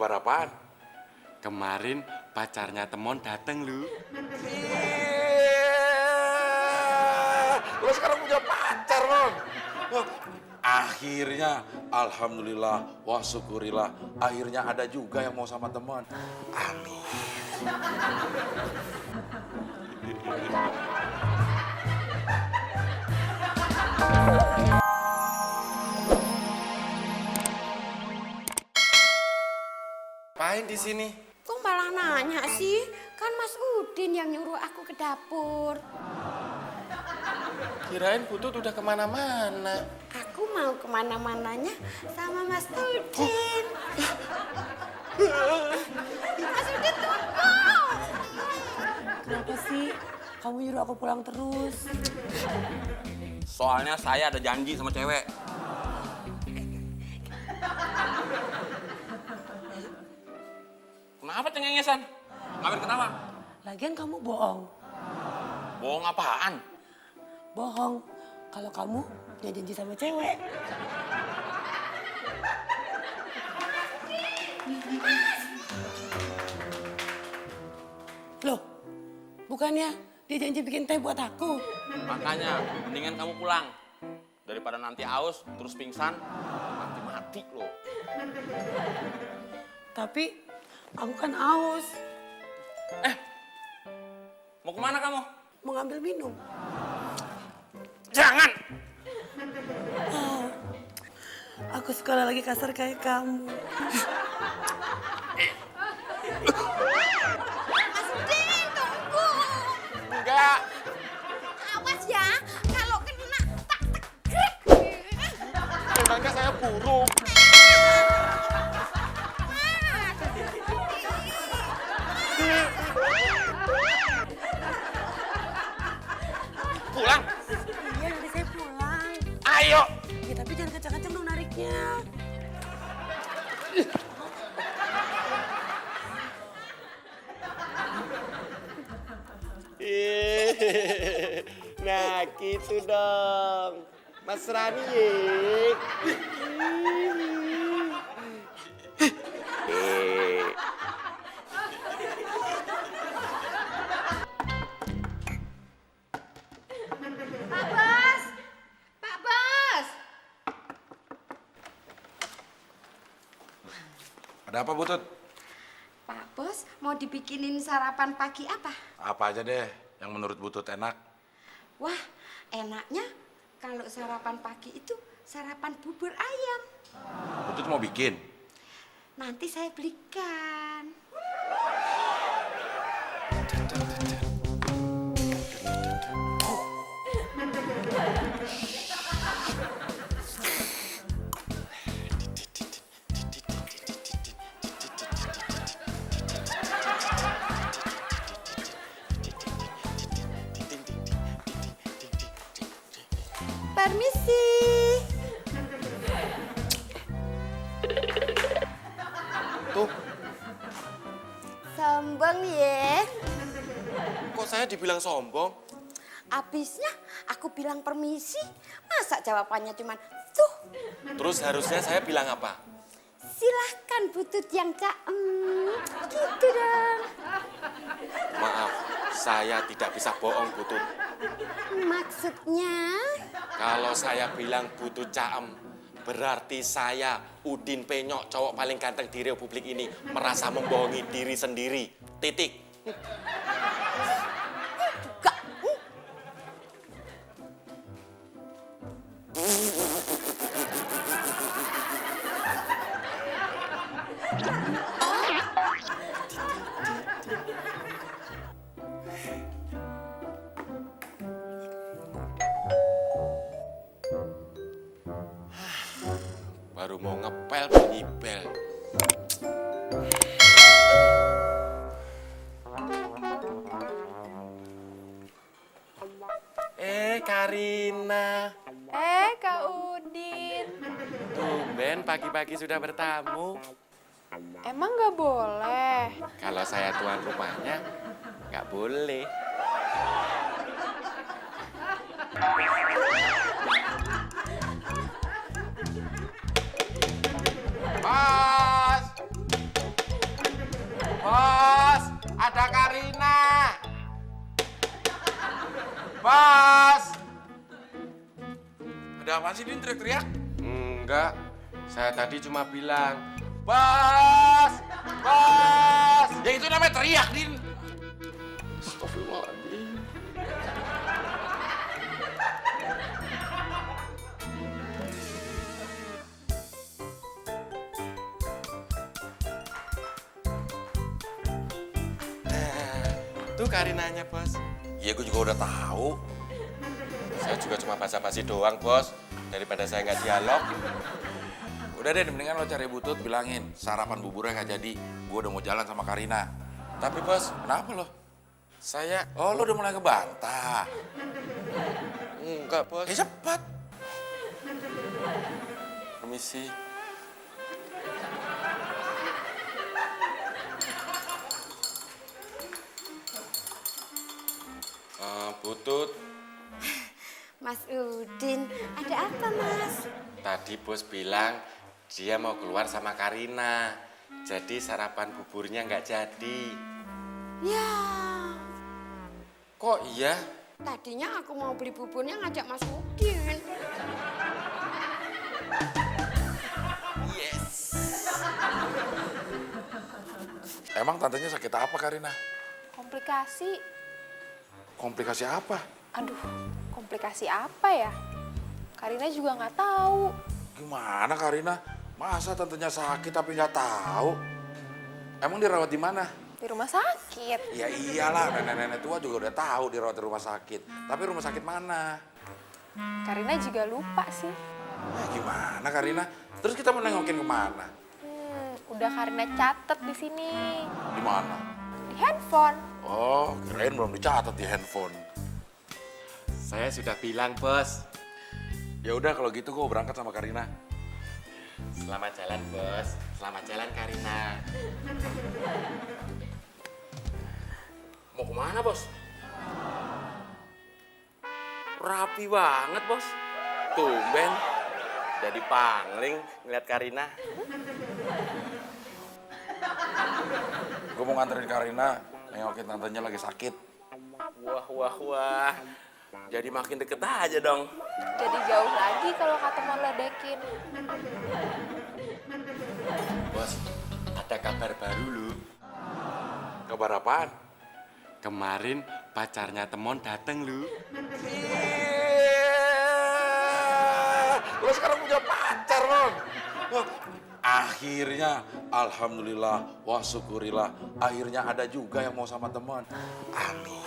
Kabar apaan? Kemarin pacarnya Temon dateng lu. Lo sekarang punya pacar, Non. Wah, akhirnya, alhamdulillah, wa syukurillah, akhirnya ada juga yang mau sama teman. Amin. Ngapain di sini? Kok malah nanya sih? Kan Mas Udin yang nyuruh aku ke dapur. Kirain Putut udah kemana-mana. Aku mau kemana-mananya sama Mas Udin. Mas Udin tunggu. Kenapa sih kamu nyuruh aku pulang terus? Soalnya saya ada janji sama cewek. Kenapa cengengesan? Ngapain ketawa? Lagian kamu bohong. Bohong apaan? Bohong kalau kamu punya janji sama cewek. Loh, bukannya dia janji bikin teh buat aku? Makanya, mendingan kamu pulang. Daripada nanti aus, terus pingsan, nanti mati loh. Tapi aku kan haus, Mau kemana kamu? mau ngambil minum. Jangan! Aku sekolah lagi kasar kayak kamu. Mas Udin tunggu. Enggak! Awas ya, kalau kena tak tegrek. Memangnya saya buruk. Pulang! Iya, nanti saya pulang. Ayo! Ya tapi jangan kencang-kencang dong nariknya. Nah gitu dong. Mas Rani ye. Pak Bas! Pak Bas! Ada apa, Butut? Pak Bos mau dibikinin sarapan pagi apa? Apa aja deh yang menurut Butut enak. Wah, enaknya kalau sarapan pagi itu sarapan bubur ayam. Butut mau bikin? Nanti saya belikan. Permisi. Tuh, Sombong ya. kok saya dibilang sombong? Abisnya aku bilang permisi, masa jawabannya cuman tuh. Terus harusnya saya bilang apa? Silahkan butut yang caem. Gitu dong. Maaf, saya tidak bisa bohong, Butut. Maksudnya? Kalau saya bilang Butut caem, berarti saya, Udin Penyok, cowok paling ganteng di Republik ini, merasa membohongi diri sendiri. Titik. Gak. Baru mau ngepel bunyi bel. Karina. Kak Udin. Tumben pagi-pagi sudah bertamu. Emang nggak boleh? Kalau saya tuan rumahnya, nggak boleh. Mas! Bas! Ada apaan sih, Din, teriak-teriak? Enggak, saya tadi cuma bilang, Bas! Bas! Ya itu namanya teriak, Din. Astagfirullahaladzim. tuh Karinanya, Bos. Iya, gue juga udah tahu. Saya juga cuma basa-basi doang, Bos. Daripada saya nggak dialog. Udah deh, mendingan lo cari Butut, bilangin sarapan buburnya nggak jadi. Gue udah mau jalan sama Karina. Tapi, Bos, Kenapa lo? saya Oh, lo udah mulai ngebantah. enggak, Bos. Cepat. Permisi. Butut, Mas Udin, ada apa Mas? tadi Bos bilang dia mau keluar sama Karina. Jadi sarapan buburnya nggak jadi. Ya, Kok iya? tadinya aku mau beli buburnya ngajak Mas Udin. Emang tantenya sakit apa, Karina? Komplikasi. Komplikasi apa? Aduh, komplikasi apa ya? Karina juga nggak tahu. Gimana, Karina? Masa tantenya sakit tapi nggak tahu? Emang dirawat di mana? Di rumah sakit. Ya iyalah, nenek-nenek tua juga udah tahu dirawat di rumah sakit. Tapi rumah sakit mana? Karina juga lupa sih. Gimana, Karina? Terus kita mau nengokin kemana? Udah Karina catet di sini. Di mana? Di handphone. Oh, kirain belum dicatat di handphone. Saya sudah bilang, Bos. Ya udah kalau gitu gue berangkat sama Karina. Selamat jalan, Bos. Selamat jalan, Karina. Mau kemana, Bos? Rapi banget, Bos. Tumben. Jadi pangling ngeliat Karina. Gue mau nganterin Karina, nengokin tantenya lagi sakit. Wah, wah, wah. Jadi makin deket aja dong. Jadi jauh lagi kalau kata mau ledekin. Bos, ada kabar baru lu. Kabar apaan? Kemarin pacarnya Temon dateng lu. Lo sekarang punya pacar, Ron. Akhirnya, alhamdulillah, wa syukurillah. Akhirnya ada juga yang mau sama teman. Amin.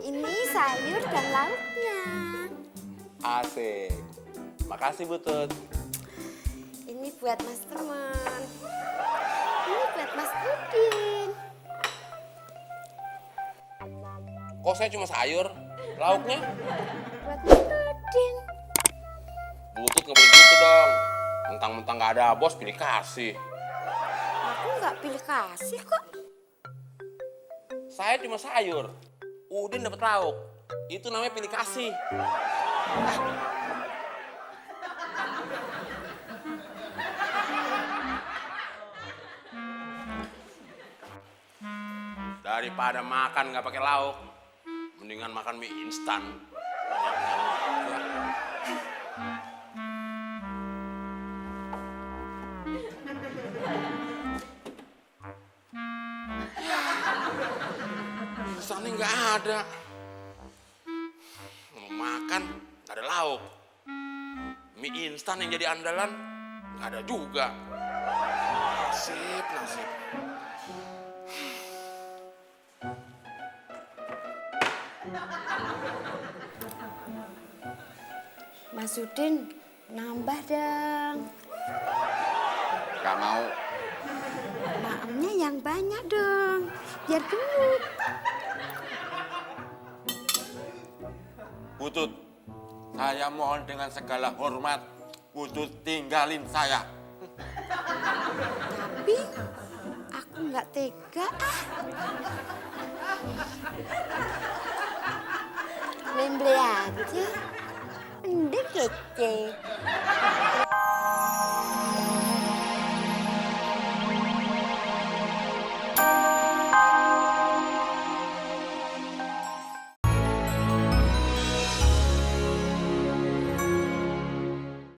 Ini sayur dan lauknya. Asik. Makasih, Butut. Ini buat Mas Teman. Ini buat Mas Udin. Kok saya cuma sayur? Lauknya? Buat Mas Udin. Butut nggak boleh gitu dong. Mentang-mentang nggak ada bos, pilih kasih. Aku nggak pilih kasih kok. Saya cuma sayur. Udin dapat lauk. Itu namanya pilih kasih. Daripada makan nggak pakai lauk, mendingan makan mie instan. Instannya nggak ada. Mau makan nggak ada lauk. Mie instan yang jadi andalan nggak ada juga. Nasib, nasib. Mas Udin, nambah dong. Gak mau. Maemnya yang banyak dong, biar gemuk. Butut, saya mohon dengan segala hormat, Butut tinggalin saya. Tapi aku nggak tega ah. Memble aja, mending kece.